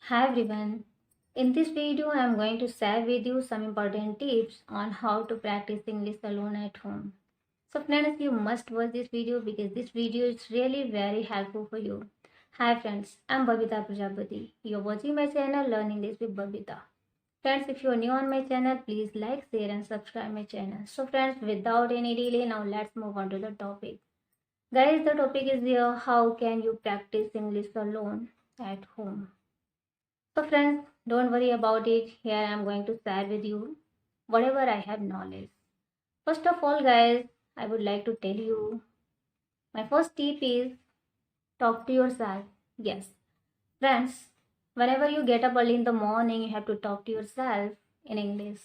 Hi everyone. In this video, I am going to share with you some important tips on how to practice English alone at home. So friends, you must watch this video because this video is really very helpful for you. Hi friends, I am Babita Prajapati. You are watching my channel Learn English with Babita. Friends, if you are new on my channel, please like, share and subscribe my channel. So friends, without any delay, now let's move on to the topic. Guys, the topic is here, how can you practice English alone at home? So friends, don't worry about it. Here I am going to share with you whatever I have knowledge. First of all guys, I would like to tell you my first tip is talk to yourself. Yes, friends, whenever you get up early in the morning, you have to talk to yourself in English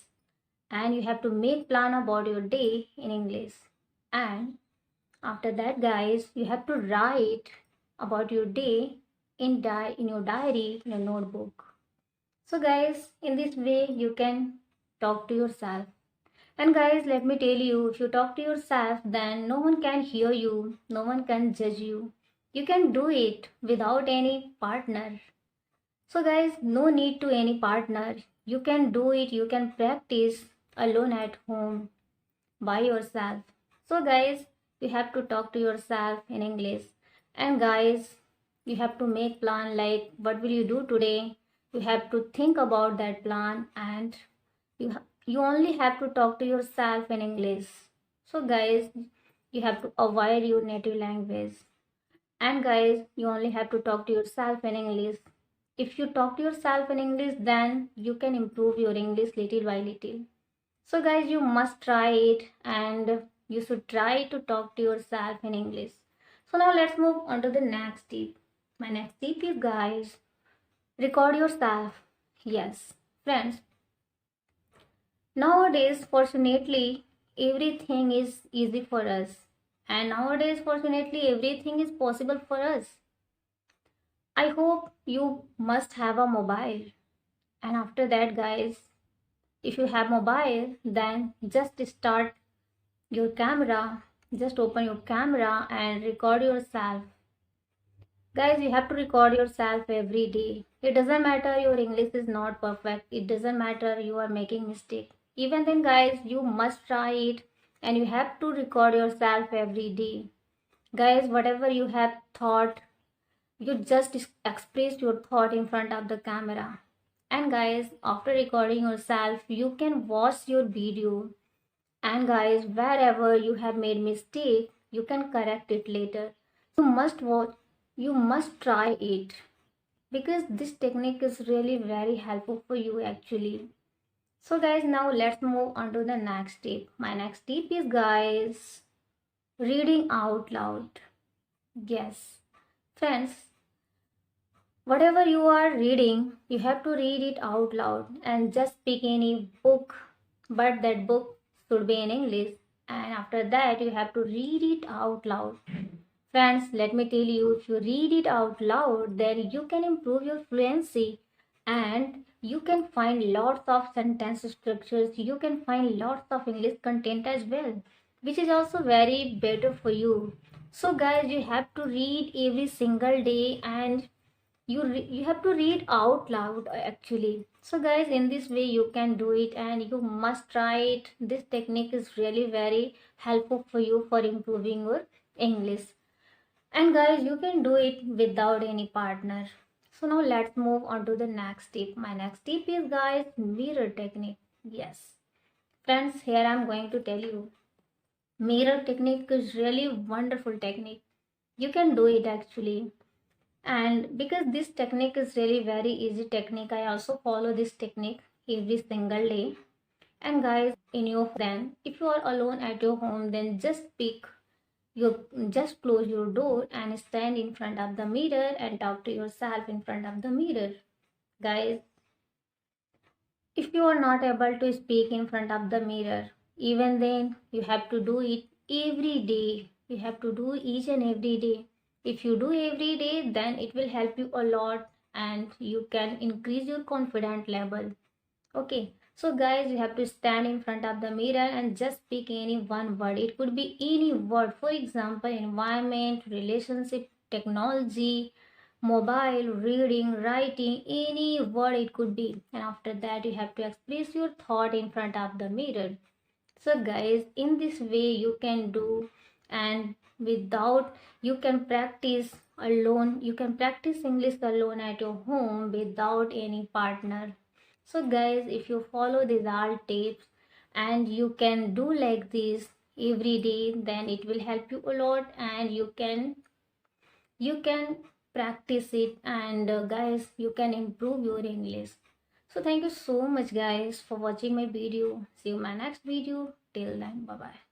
and you have to make plan about your day in English. And after that guys, you have to write about your day in your diary, in your notebook. So guys, in this way you can talk to yourself. And guys, let me tell you, if you talk to yourself, then no one can hear you, no one can judge you. You can do it without any partner. So guys, no need to any partner. You can do it, you can practice alone at home by yourself. So guys, you have to talk to yourself in English. And guys, you have to make plan like what will you do today. You have to think about that plan and you only have to talk to yourself in English. So guys, you have to avoid your native language. And guys, you only have to talk to yourself in English. If you talk to yourself in English, then you can improve your English little by little. So guys, you must try it and you should try to talk to yourself in English. So now let's move on to the next tip. My next tip is guys, record yourself. Yes, friends, nowadays fortunately everything is easy for us. And nowadays fortunately everything is possible for us. I hope you must have a mobile. And after that guys, if you have mobile, then just start your camera, just open your camera and record yourself. Guys, you have to record yourself every day. It doesn't matter your English is not perfect, it doesn't matter you are making mistake. Even then guys, you must try it and you have to record yourself every day. Guys, whatever you have thought, you just express your thought in front of the camera. And guys, after recording yourself, you can watch your video. And guys, wherever you have made mistake, you can correct it later. You must watch, you must try it because this technique is really very helpful for you actually. So guys, now let's move on to the next tip. My next tip is guys, reading out loud. Yes, friends, whatever you are reading, you have to read it out loud and just pick any book, but that book should be in English. And after that, you have to read it out loud. Friends, let me tell you, if you read it out loud, then you can improve your fluency and you can find lots of sentence structures. You can find lots of English content as well, which is also very better for you. So guys, you have to read every single day and you have to read out loud actually. So guys, in this way you can do it and you must try it. This technique is really very helpful for you for improving your English. And guys, you can do it without any partner. So now let's move on to the next tip. My next tip is guys, mirror technique. Yes, friends, here I'm going to tell you, mirror technique is really wonderful technique. You can do it actually. And because this technique is really very easy technique, I also follow this technique every single day. And guys, in your then if you are alone at your home, then just close your door and stand in front of the mirror and talk to yourself in front of the mirror. Guys, if you are not able to speak in front of the mirror, even then you have to do it every day. You have to do each and every day. If you do every day, then it will help you a lot and you can increase your confidence level. Okay, so guys, you have to stand in front of the mirror and just pick any one word. It could be any word, for example, environment, relationship, technology, mobile, reading, writing, any word it could be. And after that, you have to express your thought in front of the mirror. So, guys, in this way, you can do, and without, you can practice alone. You can practice English alone at your home without any partner. So, guys, if you follow these all tips and you can do like this every day, then it will help you a lot, and you can practice it, and guys, you can improve your English. So thank you so much guys for watching my video. See you in my next video. Till then, bye bye.